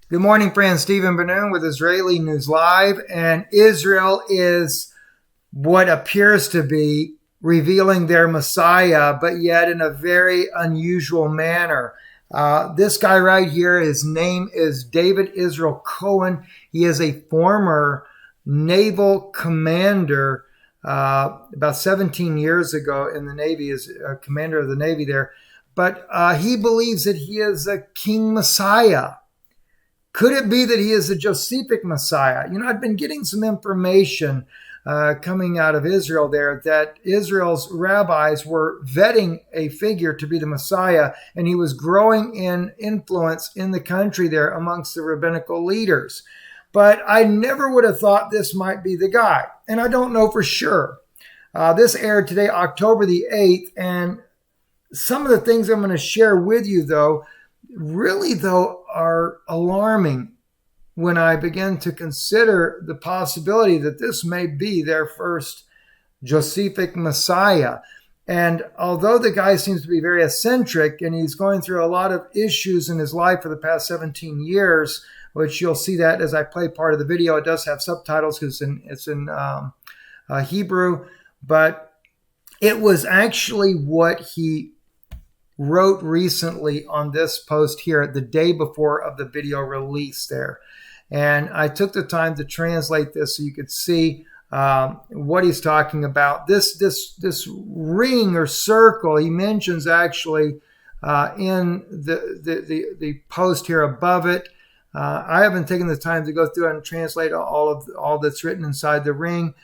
Good morning, friends. Stephen Benoon with Israeli News Live. And Israel is what appears to be revealing their Messiah, but yet in a very unusual manner. This guy right here, his name is David Israel Cohen. He is a former naval commander about 17 years ago in the Navy, as a commander of the Navy there. But he believes that he is a King Messiah. Could it be that he is a Josephic Messiah? I've been getting some information coming out of Israel there that Israel's rabbis were vetting a figure to be the Messiah, and he was growing in influence in the country there amongst the rabbinical leaders. But I never would have thought this might be the guy, and I don't know for sure. This aired today, October the 8th, and some of the things I'm going to share with you, though, are alarming when I begin to consider the possibility that this may be their first Josephic Messiah. And although the guy seems to be very eccentric and he's going through a lot of issues in his life for the past 17 years, which you'll see that as I play part of the video. It does have subtitles because it's in Hebrew, but it was actually what he wrote recently on this post here the day before of the video release there. And I took the time to translate this so you could see what he's talking about. This ring or circle he mentions actually in the post here above it. I haven't taken the time to go through and translate all that's written inside the ring.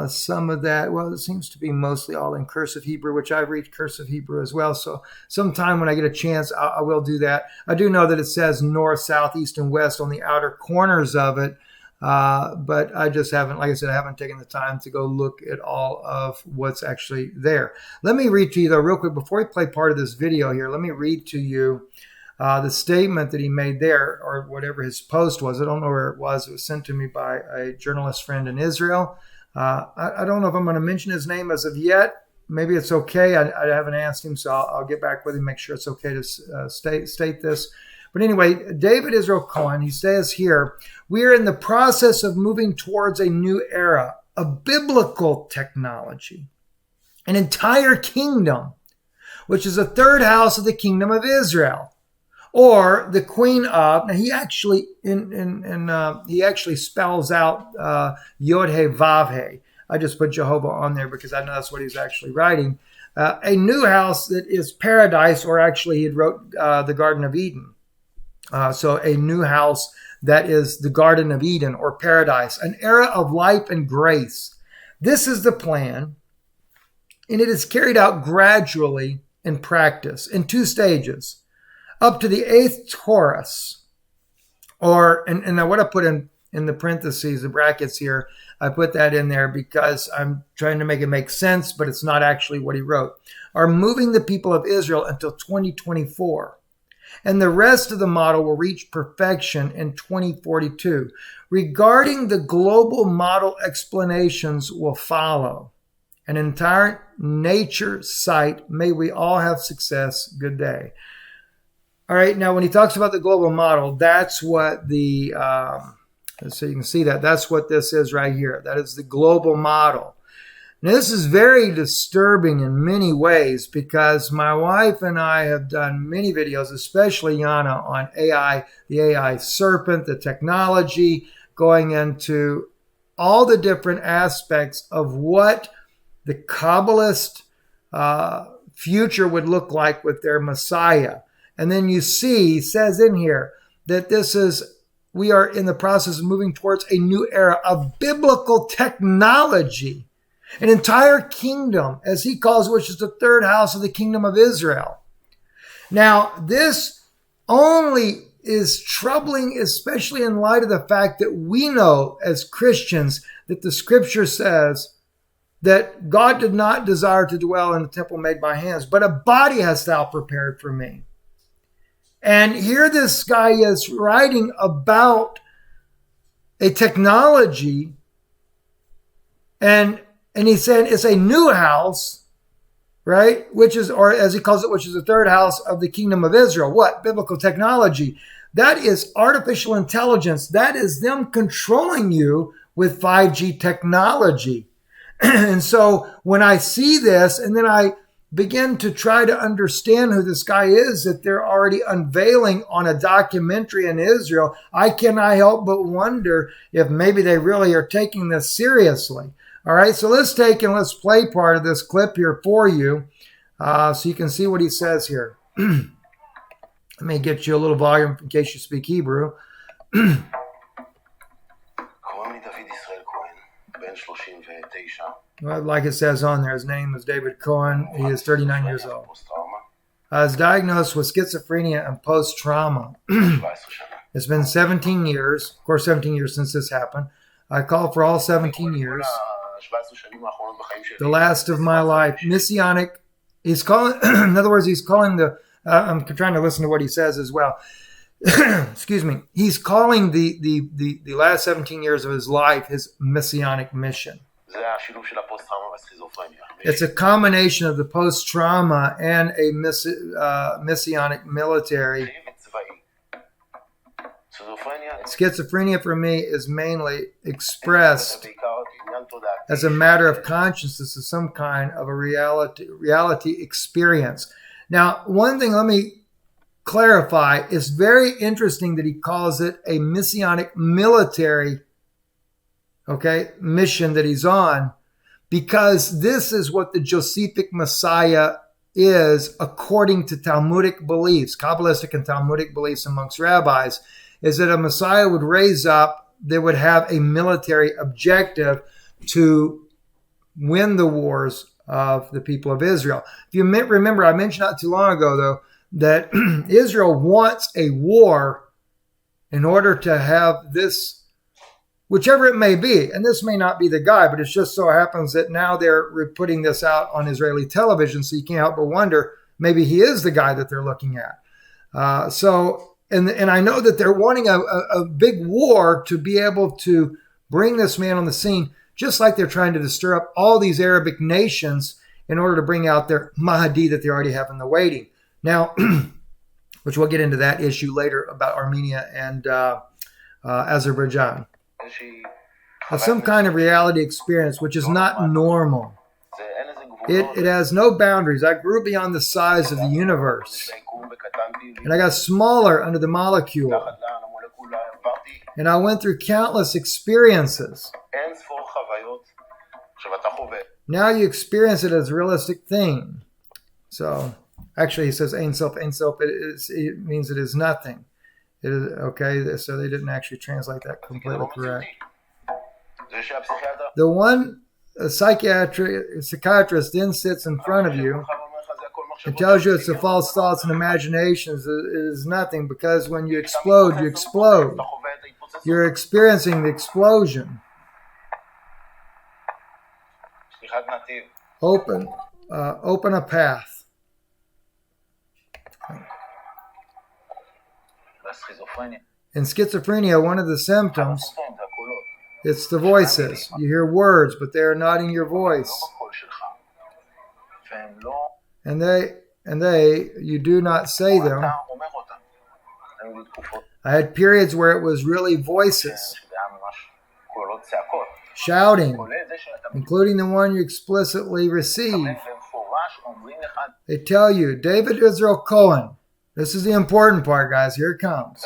Some of that, it seems to be mostly all in cursive Hebrew, which I read cursive Hebrew as well. So sometime when I get a chance, I will do that. I do know that it says north, south, east, and west on the outer corners of it. But I just haven't, like I said, I haven't taken the time to go look at all of what's actually there. Let me read to you, though, real quick, before I play part of this video here, let me read to you the statement that he made there, or whatever his post was. I don't know where it was. It was sent to me by a journalist friend in Israel. I don't know if I'm going to mention his name as of yet. Maybe it's okay. I haven't asked him, so I'll get back with him, make sure it's okay to state this. But anyway, David Israel Cohen, he says here, we are in the process of moving towards a new era of biblical technology, an entire kingdom, which is a third house of the kingdom of Israel, or the queen of. Now he actually he actually spells out Yod He Vav He. I just put Jehovah on there because I know that's what he's actually writing. A new house that is paradise, or actually he wrote the Garden of Eden. So a new house that is the Garden of Eden or paradise, an era of life and grace. This is the plan, and it is carried out gradually in practice in 2 stages. Up to the 8th Taurus, and now what I put in the parentheses, the brackets here, I put that in there because I'm trying to make it make sense, but it's not actually what he wrote, are moving the people of Israel until 2024. And the rest of the model will reach perfection in 2042. Regarding the global model, explanations will follow. An entire nature site. May we all have success. Good day. All right, now when he talks about the global model, that's what so you can see that's what this is right here. That is the global model. Now this is very disturbing in many ways because my wife and I have done many videos, especially Yana, on AI, the AI serpent, the technology, going into all the different aspects of what the Kabbalist future would look like with their Messiah. And then you see, he says in here that we are in the process of moving towards a new era of biblical technology, an entire kingdom, as he calls it, which is the third house of the kingdom of Israel. Now, this only is troubling, especially in light of the fact that we know as Christians that the scripture says that God did not desire to dwell in a temple made by hands, but a body hast thou prepared for me. And here this guy is writing about a technology, and he's saying it's a new house, right? Which is, or as he calls it, which is the third house of the kingdom of Israel. What? Biblical technology. That is artificial intelligence. That is them controlling you with 5G technology. And so when I see this and then I begin to try to understand who this guy is that they're already unveiling on a documentary in Israel, I cannot help but wonder if maybe they really are taking this seriously. All right, so let's take and let's play part of this clip here for you so you can see what he says here. Let me get you a little volume in case you speak Hebrew. Well, like it says on there, his name is David Cohen. He is 39 years old. Is diagnosed with schizophrenia and post-trauma. It's been 17 years. Of course, 17 years since this happened. I call for all 17 years. The last of my life. Messianic. He's calling, in other words, he's calling the, I'm trying to listen to what he says as well. Excuse me. He's calling the last 17 years of his life his messianic mission. It's a combination of the post-trauma and a messianic military. Schizophrenia for me is mainly expressed as a matter of consciousness, as some kind of a reality experience. Now, one thing, let me clarify, it's very interesting that he calls it a messianic military mission that he's on, because this is what the Josephic Messiah is according to Talmudic beliefs, Kabbalistic and Talmudic beliefs amongst rabbis, is that a Messiah would raise up that would have a military objective to win the wars of the people of Israel. If you remember, I mentioned not too long ago, though, that Israel wants a war in order to have this, whichever it may be, and this may not be the guy, but it just so happens that now they're putting this out on Israeli television, so you can't help but wonder, maybe he is the guy that they're looking at. And I know that they're wanting a big war to be able to bring this man on the scene, just like they're trying to stir up all these Arabic nations in order to bring out their Mahdi that they already have in the waiting. Now, which we'll get into that issue later about Armenia and Azerbaijan. Of some kind of reality experience, which is not normal. It has no boundaries. I grew beyond the size of the universe. And I got smaller under the molecule. And I went through countless experiences. Now you experience it as a realistic thing. So, actually, he says, Ein Sof, it means it is nothing. It is, okay, so they didn't actually translate that completely correct. The one psychiatrist then sits in front of you and tells you it's the false thoughts and imaginations. It is nothing, because when you explode, you explode. You're experiencing the explosion. Open a path. In schizophrenia, one of the symptoms, it's the voices. You hear words, but they are not in your voice. And you do not say them. I had periods where it was really voices. Shouting, including the one you explicitly receive. They tell you, David Israel Cohen. This is the important part, guys. Here it comes.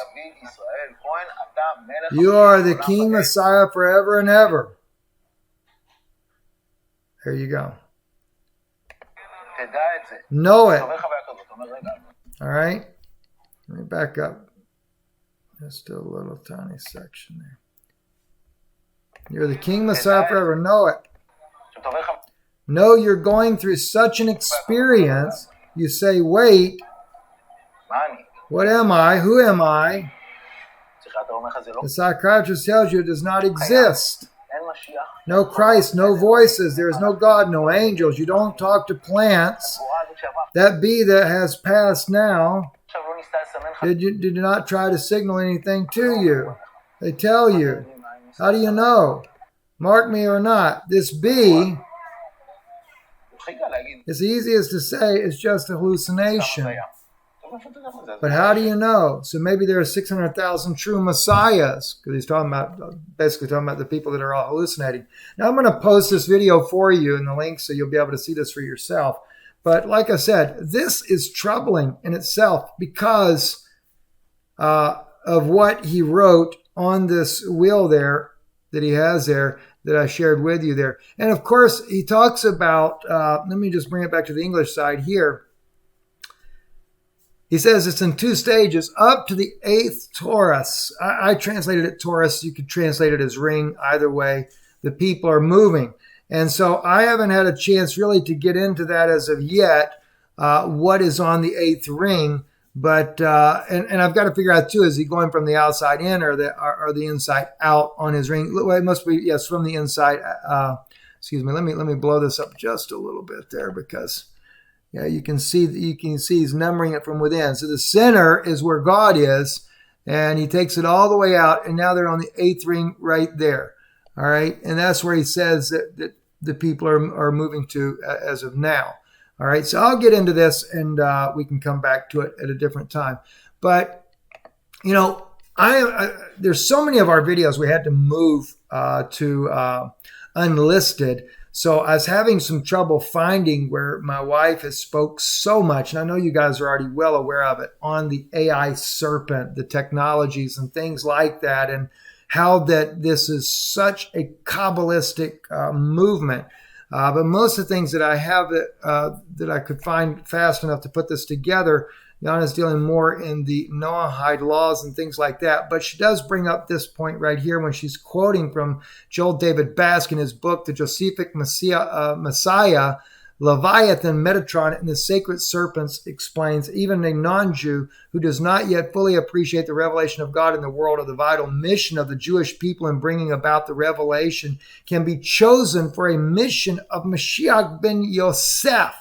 You are the King Messiah forever and ever. There you go. Know it. All right. Let me back up. Just a little tiny section there. You're the King Messiah forever. Know it. Know you're going through such an experience. You say, wait. What am I? Who am I? The psychiatrist tells you it does not exist. No Christ, no voices. There is no God, no angels. You don't talk to plants. That bee that has passed now did not try to signal anything to you. They tell you. How do you know? Mark me or not. This bee, it's easiest to say, it's just a hallucination. But how do you know? So maybe there are 600,000 true messiahs, because he's basically talking about the people that are all hallucinating. Now I'm going to post this video for you in the link so you'll be able to see this for yourself. But like I said, this is troubling in itself because of what he wrote on this wheel there that he has there that I shared with you there. And of course, he talks about, let me just bring it back to the English side here. He says it's in 2 stages, up to the 8th Taurus. I translated it Taurus. You could translate it as ring, either way. The people are moving. And so I haven't had a chance really to get into that as of yet, what is on the 8th ring. But, and I've got to figure out too, is he going from the outside in or the inside out on his ring? Well, it must be, yes, from the inside. Excuse me. Let me blow this up just a little bit there because, yeah, you can see he's numbering it from within. So the center is where God is, and he takes it all the way out, and now they're on the 8th ring right there. All right. And that's where he says that the people are moving to as of now. All right. So I'll get into this and we can come back to it at a different time. But, you know, there's so many of our videos we had to move to unlisted. So I was having some trouble finding where my wife has spoke so much, and I know you guys are already well aware of it, on the AI serpent, the technologies and things like that, and how that this is such a Kabbalistic movement. But most of the things that I have that I could find fast enough to put this together, Jana's dealing more in the Noahide laws and things like that. But she does bring up this point right here when she's quoting from Joel David Bask in his book, The Josephic Messiah, Leviathan, Metatron, and the Sacred Serpents explains, even a non-Jew who does not yet fully appreciate the revelation of God in the world or the vital mission of the Jewish people in bringing about the revelation can be chosen for a mission of Mashiach ben Yosef.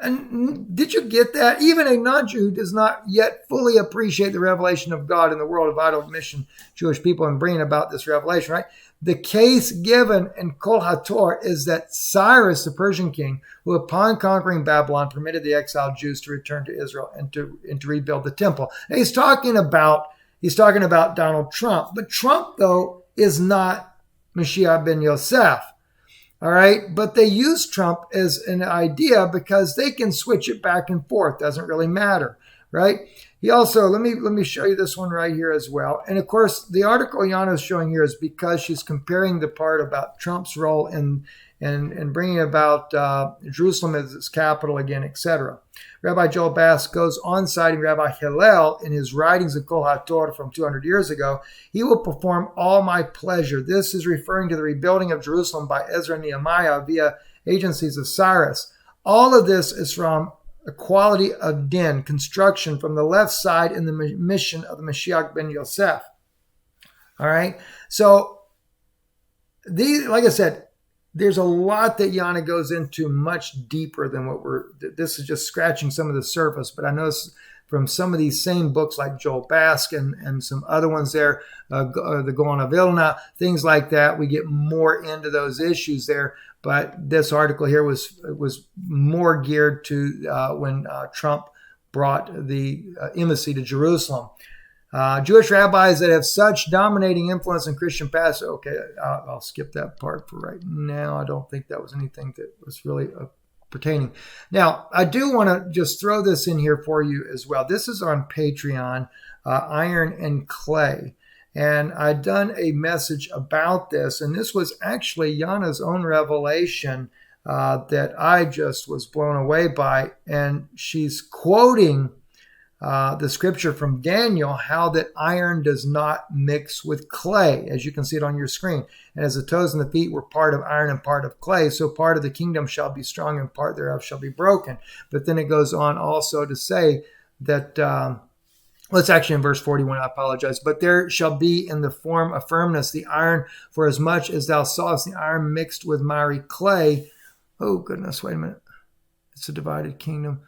And did you get that? Even a non-Jew who does not yet fully appreciate the revelation of God in the world of vital mission, Jewish people, in bringing about this revelation, right? The case given in Kol HaTor is that Cyrus, the Persian king, who upon conquering Babylon permitted the exiled Jews to return to Israel and to rebuild the temple. Now, he's talking about Donald Trump, but Trump, though, is not Mashiach ben Yosef. All right. But they use Trump as an idea because they can switch it back and forth. Doesn't really matter. Right. He also, let me show you this one right here as well. And of course, the article Jana is showing here is because she's comparing the part about Trump's role in bringing about Jerusalem as its capital again, etc. Rabbi Joel Bass goes on citing Rabbi Hillel in his writings of Kol HaTorah from 200 years ago. He will perform all my pleasure. This is referring to the rebuilding of Jerusalem by Ezra and Nehemiah via agencies of Cyrus. All of this is from a quality of din, construction from the left side in the mission of the Mashiach ben Yosef. All right. So these, like I said, there's a lot that Jana goes into much deeper than this is just scratching some of the surface. But I noticed from some of these same books like Joel Bask and some other ones there, the Gaon of Vilna, things like that, we get more into those issues there. But this article here was more geared to when Trump brought the embassy to Jerusalem. Jewish rabbis that have such dominating influence in Christian past. Okay, I'll skip that part for right now. I don't think that was anything that was really pertaining. Now, I do want to just throw this in here for you as well. This is on Patreon, Iron and Clay. And I'd done a message about this, and this was actually Jana's own revelation that I just was blown away by. And she's quoting the scripture from Daniel, how that iron does not mix with clay, as you can see it on your screen. And as the toes and the feet were part of iron and part of clay, so part of the kingdom shall be strong and part thereof shall be broken. But then it goes on also to say that, well, it's actually in verse 41, I apologize. But there shall be in the form of firmness the iron, for as much as thou sawest the iron mixed with miry clay. Oh, goodness, wait a minute. It's a divided kingdom.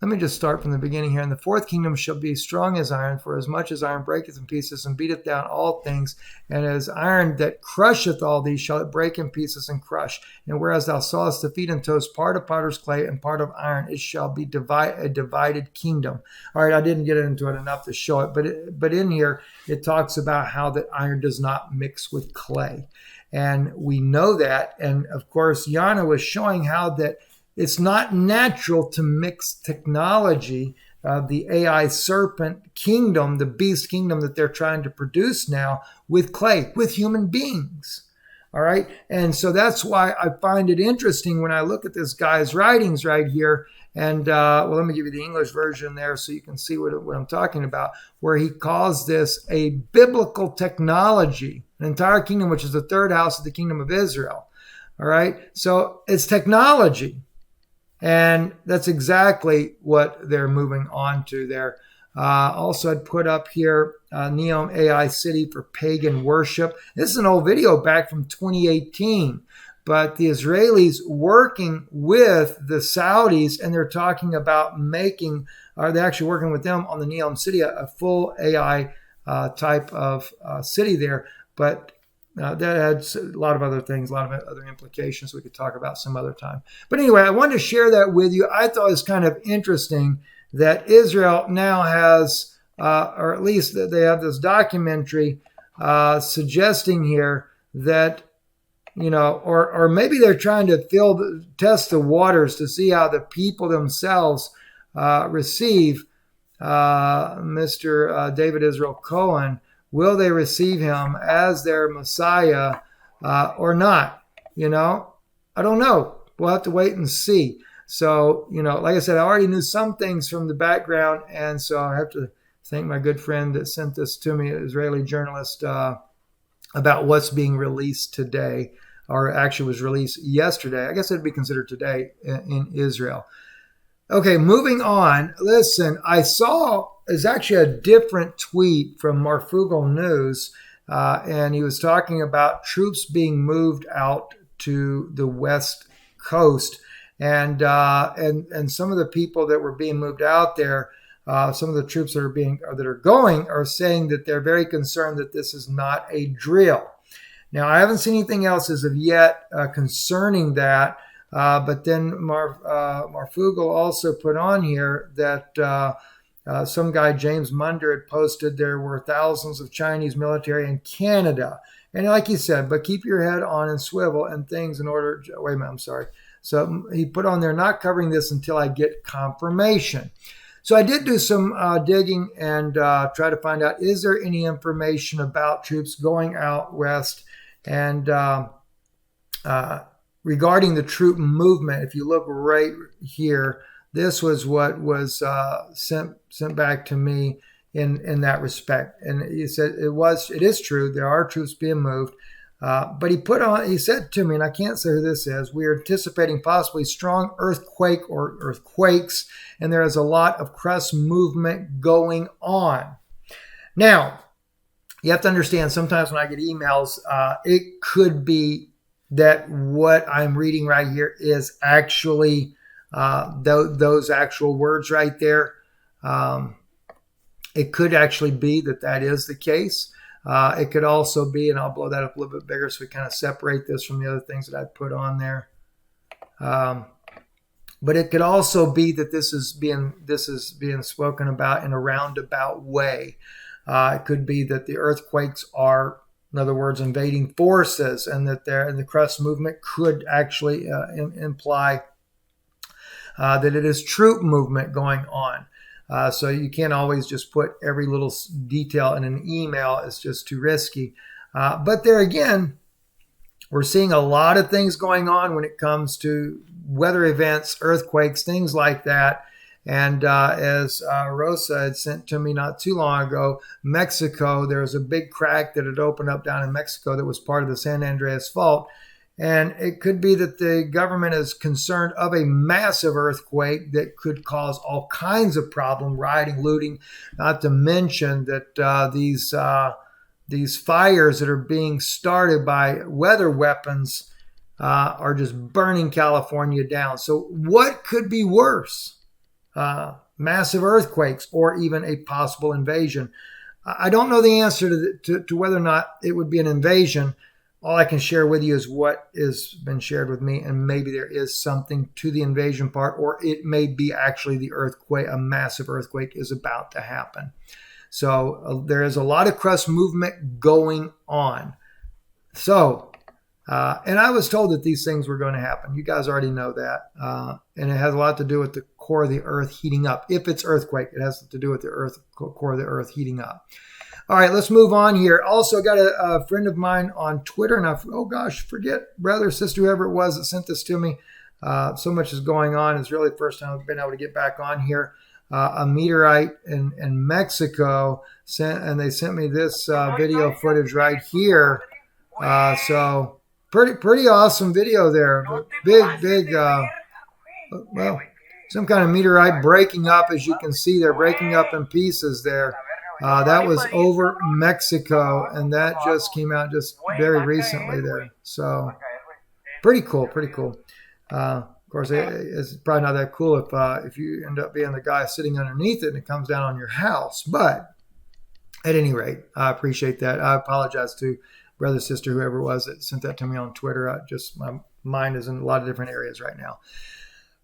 let me just start from the beginning here. And the fourth kingdom shall be strong as iron, for as much as iron breaketh in pieces and beateth down all things, and as iron that crusheth all these shall it break in pieces and crush. And whereas thou sawest the feet and toes, part of potter's clay and part of iron, it shall be a divided kingdom. All right, I didn't get into it enough to show it, but in here it talks about how that iron does not mix with clay. And we know that. And of course, Yana was showing how that it's not natural to mix technology, the AI serpent kingdom, the beast kingdom that they're trying to produce now, with clay, with human beings. All right. And so that's why I find it interesting when I look at this guy's writings right here. And well, let me give you the English version there so you can see what I'm talking about, where he calls this a biblical technology, an entire kingdom, which is the third house of the kingdom of Israel. All right. So it's technology. And that's exactly what they're moving on to there. Also, I'd put up here Neom AI City for pagan worship. This is an old video back from 2018, but the Israelis working with the Saudis, and they're talking about they're actually working with them on the Neom City, a full AI type of city there. But that adds a lot of other things, a lot of other implications we could talk about some other time. But anyway, I wanted to share that with you. I thought it was kind of interesting that Israel now has, or at least that they have this documentary suggesting here that, or maybe they're trying to test the waters to see how the people themselves receive Mr. David Israel Cohen. Will they receive him as their Messiah or not? I don't know. We'll have to wait and see. So, like I said, I already knew some things from the background. And so I have to thank my good friend that sent this to me, an Israeli journalist, about what's being released today, or actually was released yesterday. I guess it'd be considered today in Israel. Okay, moving on. Listen, I saw is actually a different tweet from Marfugal News, and he was talking about troops being moved out to the West Coast, and some of the people that were being moved out there, some of the troops that are going are saying that they're very concerned that this is not a drill. Now, I haven't seen anything else as of yet concerning that. But then Marfugal also put on here that some guy, James Munder, had posted there were thousands of Chinese military in Canada. And like he said, but keep your head on and swivel and things in order. Wait a minute, I'm sorry. So he put on there, not covering this until I get confirmation. So I did do some digging and try to find out, is there any information about troops going out west? And regarding the troop movement, if you look right here, this was what was sent back to me in that respect. And he said it is true. There are troops being moved. But he said to me, and I can't say who this is, we are anticipating possibly strong earthquake or earthquakes, and there is a lot of crust movement going on. Now, you have to understand, sometimes when I get emails, it could be that what I'm reading right here is actually those actual words right there. It could actually be that is the case. It could also be, and I'll blow that up a little bit bigger so we kind of separate this from the other things that I put on there. But it could also be that this is being spoken about in a roundabout way. It could be that the earthquakes are, in other words, invading forces, and that the crust movement could actually imply that it is troop movement going on. So you can't always just put every little detail in an email. It's just too risky. But there again, we're seeing a lot of things going on when it comes to weather events, earthquakes, things like that. And as Rosa had sent to me not too long ago, Mexico, there was a big crack that had opened up down in Mexico that was part of the San Andreas Fault. And it could be that the government is concerned of a massive earthquake that could cause all kinds of problem, rioting, looting, not to mention that these fires that are being started by weather weapons are just burning California down. So what could be worse? massive earthquakes, or even a possible invasion. I don't know the answer to whether or not it would be an invasion. All I can share with you is what has been shared with me, and maybe there is something to the invasion part, or it may be actually the earthquake, a massive earthquake is about to happen. So there is a lot of crust movement going on. So, and I was told that these things were going to happen. You guys already know that. And it has a lot to do with the core of the earth heating up. If it's earthquake, it has to do with the core of the earth heating up. All right, let's move on here. Also got a friend of mine on Twitter, and forget brother, sister, whoever it was that sent this to me. So much is going on. It's really the first time I've been able to get back on here. A meteorite in Mexico they sent me this video footage right here. So pretty awesome video there. Big, some kind of meteorite breaking up, as you can see. They're breaking up in pieces there. That was over Mexico, and that just came out just very recently there. So pretty cool. Of course, it's probably not that cool if you end up being the guy sitting underneath it and it comes down on your house. But at any rate, I appreciate that. I apologize to brother, sister, whoever it was that sent that to me on Twitter. My mind is in a lot of different areas right now.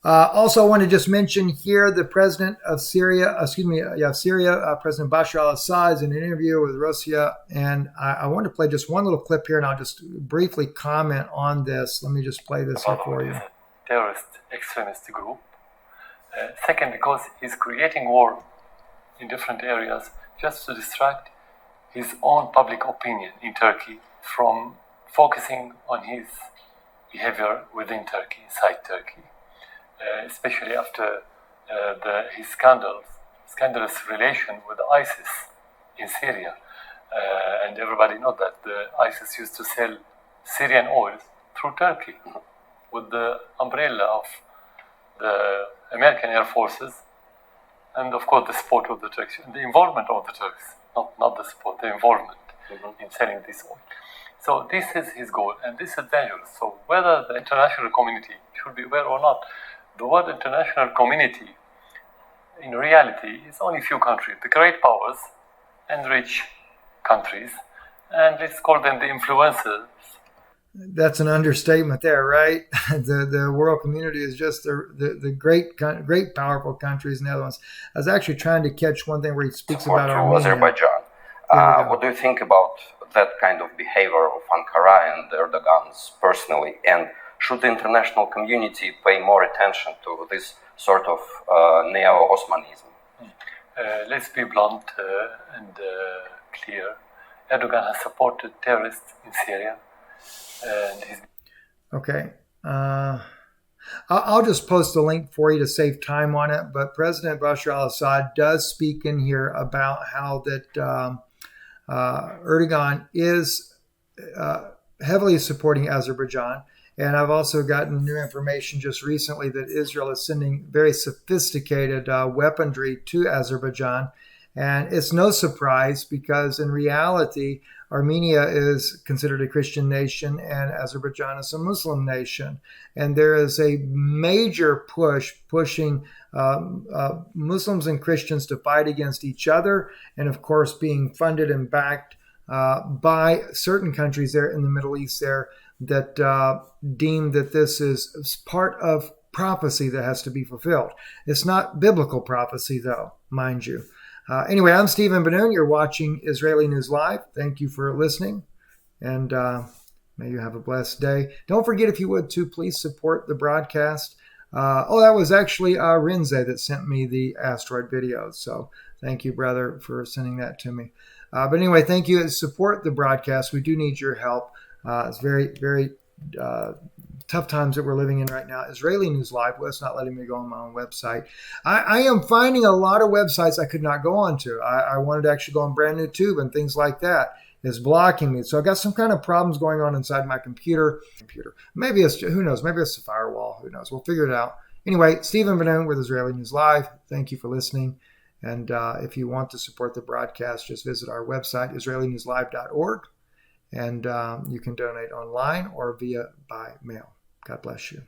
Also, I want to just mention here the president of Syria, President Bashar al-Assad, is in an interview with Russia. And I want to play just one little clip here, and I'll just briefly comment on this. Let me just play this here for you. Terrorist extremist group. Second, because he's creating war in different areas just to distract his own public opinion in Turkey from focusing on his behavior within Turkey, inside Turkey. Especially after his scandalous relation with ISIS in Syria. And everybody knows that the ISIS used to sell Syrian oil through Turkey with the umbrella of the American Air Forces and, of course, the support of the Turks, and the involvement of the Turks, not the support, the involvement in selling this oil. So this is his goal, and this is dangerous. So whether the international community should be aware or not, the word international community, in reality, is only a few countries, the great powers and rich countries, and let's call them the influencers. That's an understatement there, right? The world community is just the great powerful countries and the other ones. I was actually trying to catch one thing where he speaks about Azerbaijan. What do you think about that kind of behavior of Ankara and Erdogan's personally? And should the international community pay more attention to this sort of neo-Osmanism? Let's be blunt and clear. Erdogan has supported terrorists in Syria. Okay. I'll just post a link for you to save time on it. But President Bashar al-Assad does speak in here about how that Erdogan is heavily supporting Azerbaijan. And I've also gotten new information just recently that Israel is sending very sophisticated weaponry to Azerbaijan. And it's no surprise because in reality, Armenia is considered a Christian nation and Azerbaijan is a Muslim nation. And there is a major pushing Muslims and Christians to fight against each other. And of course, being funded and backed by certain countries there in the Middle East there that deem that this is part of prophecy that has to be fulfilled. It's not biblical prophecy, though, mind you. Anyway, I'm Stephen Ben-Nun. You're watching Israeli News Live. Thank you for listening, and may you have a blessed day. Don't forget, if you would, to please support the broadcast. That was actually Rinze that sent me the asteroid video. So thank you, brother, for sending that to me. But anyway, thank you. Support the broadcast. We do need your help. It's very, very tough times that we're living in right now. Israeli News Live, well, it's not letting me go on my own website. I am finding a lot of websites I could not go on to. I wanted to actually go on Brand New Tube and things like that. It's blocking me. So I've got some kind of problems going on inside my computer. Maybe it's, who knows, maybe it's a firewall. Who knows? We'll figure it out. Anyway, Stephen Ben-Nun with Israeli News Live. Thank you for listening. And if you want to support the broadcast, just visit our website, israelinewslive.org. And you can donate online or by mail. God bless you.